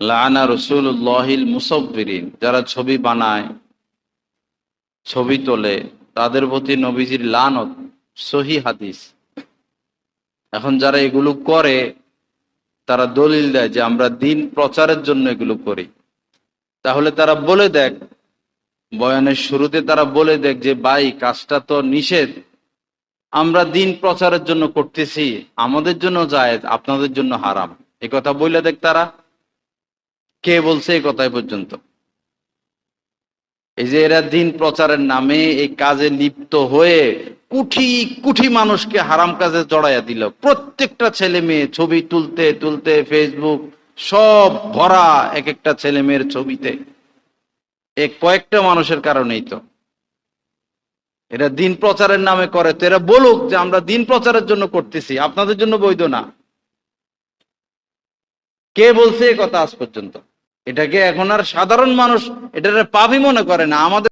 লাআনা রাসূলুল্লাহিল মুসাব্বিরিন, যারা ছবি বানায়, ছবি তোলে, তাদের প্রতি নবীজির লানত। সহিহ হাদিস। এখন যারা এগুলো করে, তারা দলিল দেয় যে আমরা দিন প্রচারের জন্য এগুলো করি। তাহলে তারা বলে দেখ, বয়ানের শুরুতে তারা বলে দেখ যে ভাই, কাজটা তো নিষেধ, আমরা দিন প্রচারের জন্য করতেছি, আমাদের জন্য জায়েজ, আপনাদের জন্য হারাম। এই কথা বলে দেখ তারা। কে বলছে এই কথাই পর্যন্ত? এই যে এরা দিন প্রচারের নামে এই কাজে লিপ্ত হয়ে কোটি কোটি মানুষকে হারাম কাজে জড়াইয়া দিল। প্রত্যেকটা ছেলে মেয়ে ছবি তুলতে তুলতে ফেসবুক সব ভরা এক একটা ছেলে মেয়ের ছবিতে। এই কয়েকটা মানুষের কারণেই তো এরা দিন প্রচারের নামে করে। তো এরা বলুক যে আমরা দিন প্রচারের জন্য করতেছি, আপনাদের জন্য বৈধ না। কে বলছে এই কথা আজ পর্যন্ত? এটাকে এখন আর সাধারণ মানুষ এটাকে পাপই মনে করে না। আমাদের